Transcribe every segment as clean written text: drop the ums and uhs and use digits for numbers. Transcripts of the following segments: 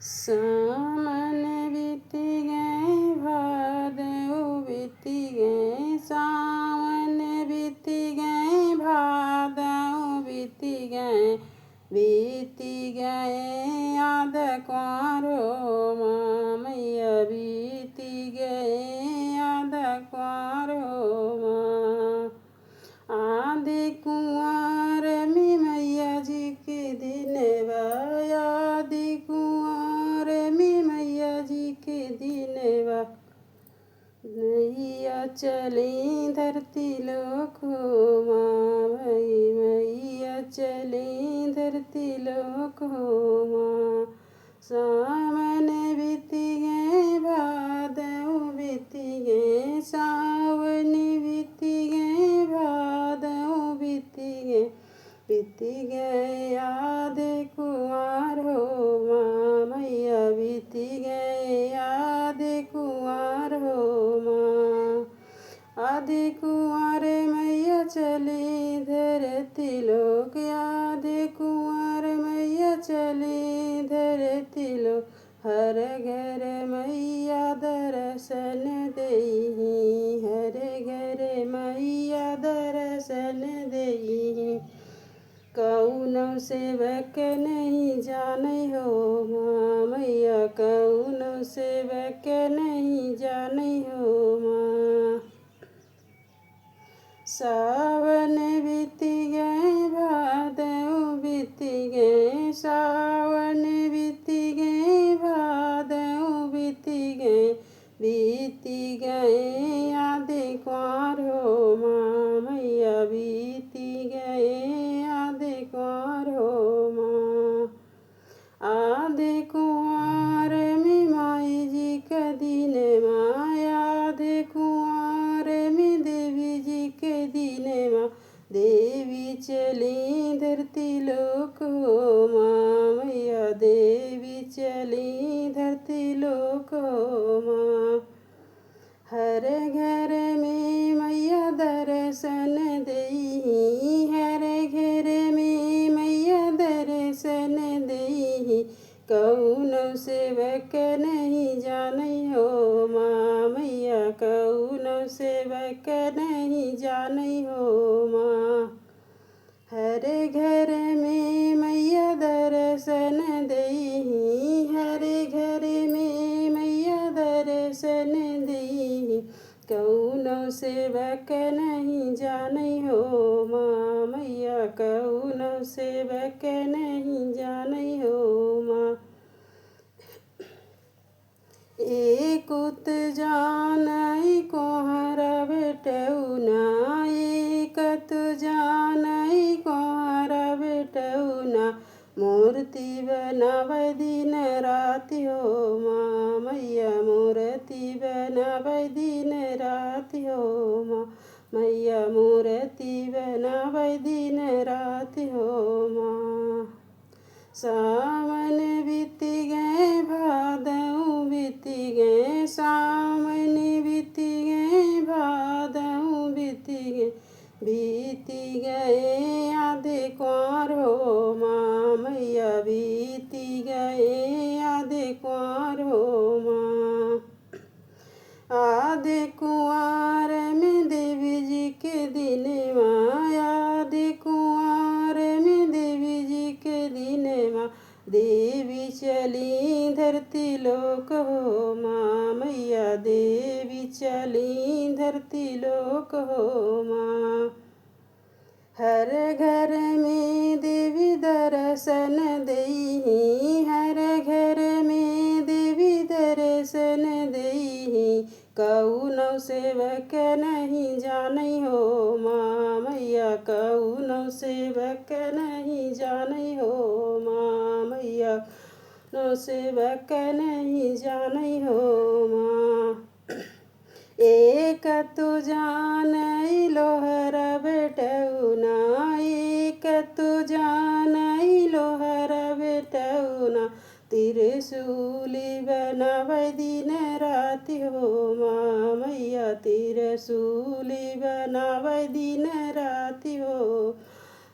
सावन बीती गए भादव बीती गए, सावन बीती गए भादव बीती गए, बीती गए याद कुंवारो माँ मैया बीती गए याद कुंवारो माँ। आदि कुंवर में मैया जी के दिन आदि कुंवर में मैया जी के दिन मैया चली धरती लोक माँ भई मैया चली धरती लोक माँ। सावन बीती गए भादव बीती गए, सावन बीती गए भादव बीती गए, बीती गए याद कुंवर हो माँ मैया बीती गए याद कुंवर हो माँ। आदि कुंवर मैया चली धरती लोक, याद कुंवर मैया चली धरती लोक, हर घर मैया दर्शन देहि, हर घर मैया दर्शन देहि। कौनो सेवक नहीं जाने हो माँ मैया, कौनो सेवक नहीं जाने हो माँ। सावन बीती गए भादव बीती गए, सावन बीती गए भादव बीती गए, बीती गए याद कुंवर हो माँ मैया बीती गए याद कुंवर हो माँ। आदि कुंवर में माई जी का दिन माँ, याद कुंवर में देवी जी के दिन माँ, देवी चली धरती लोक हो माँ मैया देवी चली धरती लोक हो माँ। हर घर में मैया दर्शन देहि, हर घर में मैया दर्शन देहि। कौनो सेवक नहीं जाने हो माँ मैया, कौनो सेवक नहीं जाने हो माँ। हर घर में मैया दर्शन देहि, हर घर में मैया दर्शन देहि। कौनो सेवक नहीं जाने हो माँ मैया, कौनो सेवक नहीं जाने हो माँ। एकुत जानई कोहरा बेटौना, एकत जानई कोहरा बेटौना, मूर्ति बनावे दिन राति हो माँ मैया, मूर्ति बनावे दिन राति हो माँ मैया, मूर्ति बनावे दिन राति हो माँ। सावन बीती गए भादव बीती गए, सावन बीती गए भादव बीती गए, बीती गए याद कुंवर हो माँ मैया बीती गए याद कुंवर हो माँ। आदि कुंवर में देवी जी के दिन माँ, आदि कुंवर में देवी जी के दिन माँ, देवी चली धरती लोक हो माँ मैया देवी चली धरती लोक हो माँ। हर घर में देवी दर्शन देहि, हर घर में देवी दर्शन देहि। कौनो सेवक नहीं जाने हो माँ मैया, कौनो सेवक नहीं जाने हो माँ मैया, कौनो सेवक नहीं जाने हो माँ। एक तो जानई लोहरा बेटौना, एक तो जानई लोहरा बेटौना, त्रिशूली बनावे दिन राति हो माँ मैया, त्रिशूली बनावे दिन राति हो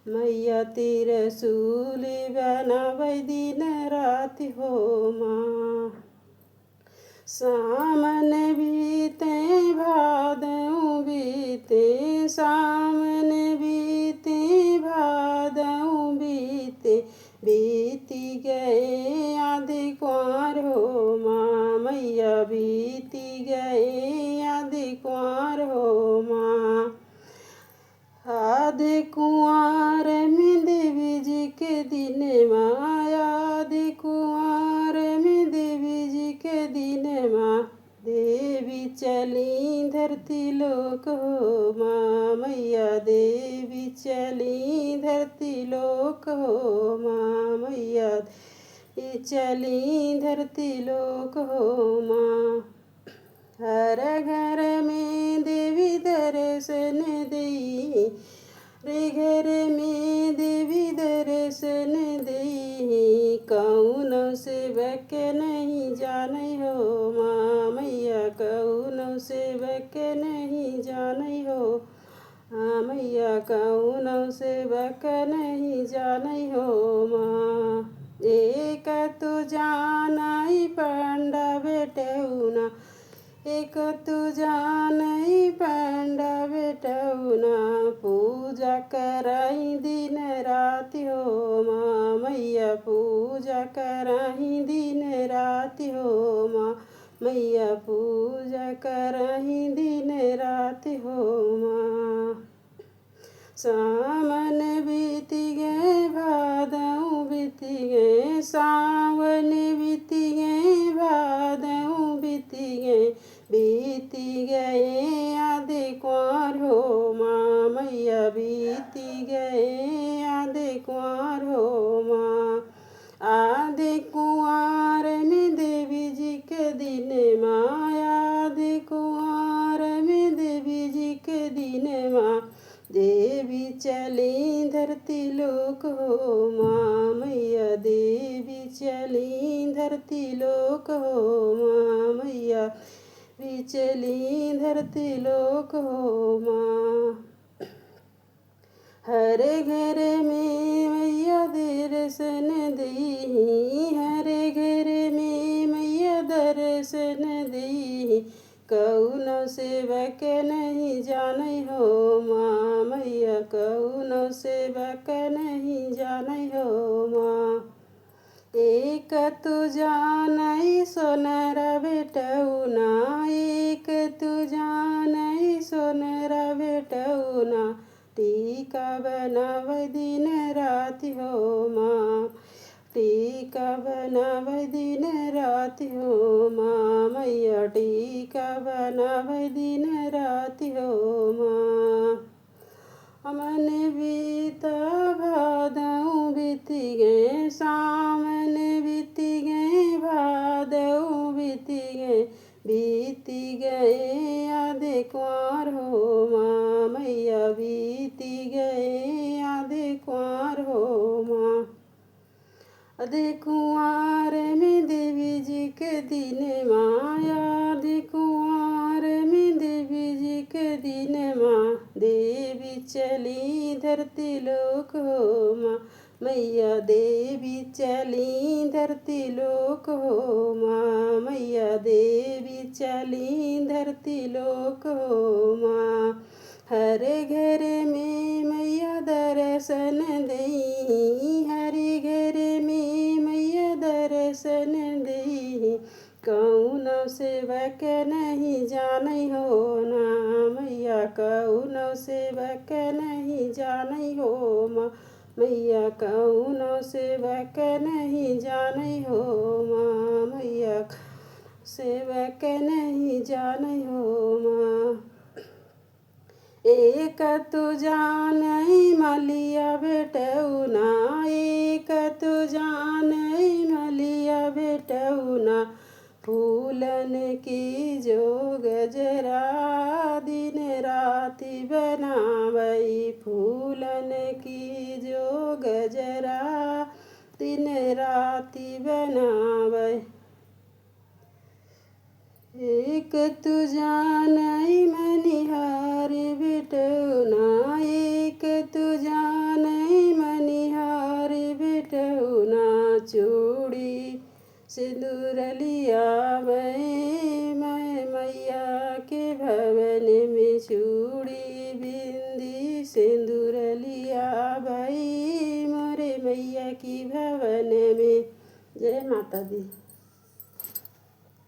मैया त्रिशूल बनावै दिन राति हो माँ। सामन बीते भादऊ बीते, सामन बीते भादऊ बीते, बीती गए आधे कुंवर हो माँ। मैया बीती गए आधे कुंवर हो माँ। आधे कुंवर में देवी जी के दिन माँ, आधे कुंवर में देवी जी के दिन माँ। देवी चली धरती लोक हो माँ। मैया देवी चली धरती लोक हो माँ। मैया चली धरती लोक हो माँ। हर घर में देवी दर्शन दी, रे घर में देवी दर्शन दी। कौन सेवक नहीं जाने हो माँ। मैया कौन सेवक नहीं जाने हो हाँ। मैया कौन सेवक नहीं जाने हो माँ। एक तो जानाई पंडा बेटौना, एक तू जानई पंडा बेटौना। पूजा कराई दिन राति हो माँ। मैया पूजा कराई दिन राति हो माँ। मैया पूजा कराई दिन राति हो माँ। सावन बीती गए भादऊ बीती गए, सावन बीती गए भादऊ बीती गए, बीती गए आधे कुंवर हो माँ। मैया बीती गए आधे कुंवर हो माँ। आधे कुंवर में देवी जी के दिन माँ, आधे कुंवर में देवी जी के दिन माँ। देवी चली धरती लोक हो माँ। मैया देवी चली धरती लोक हो माँ। मैया भी चली धरती लोक हो माँ। हर घर में मैया दर्शन दी, हर घर में मैया दर्शन दी। कौन सेवक नहीं जाने हो माँ। मैया कौन सेवक नहीं जाने हो माँ। एक तू जानई सोनरा बेटौना, एक तू जानई सोनरा बेटौना। टीका बनावै दिन राति हो माँ। टीका बनावै दिन राति हो माँ। मैया टीका बनावै दिन राति हो माँ। अमन बीता भादऊ बीती गए, सामन बीती गए भादऊ बीती गए, बीती गए आधे कुंवर हो माँ। मैया बीती गए आधे कुंवर हो माँ। आधे कुंवर में देवी जी के दिन माँ, आधे कुंवर में देवी जी के दिन माँ। देवी चली धरती लोक हो माँ। मैया देवी चली धरती लोक हो माँ। मैया देवी चली धरती लोक हो माँ। हर घर में मैया दर्शन दई, हर घर में मैया दर्शन दई। कौन सेवक नहीं जाने हो ना। मैया कौन सेवक नहीं जाने हो माँ। मैया कौन सेवक नहीं जाने हो माँ। मैया सेवक नहीं जाने हो माँ। एक तू जानई मलिया बेटौना, एक तू जानई मलिया बेटौना। फूलन की जो गजरा दिन राति बनावई, फूलन की जो गजरा दिन राति बनावई। एक तू जानई मनिहार बेटौना, एक तू जानई चूड़ी सिंदूर लिया मैं मैया के भवन में चूड़ी बिंदी सिंदूर लिया भाई मोरे मैया की भवन में। जय माता दी।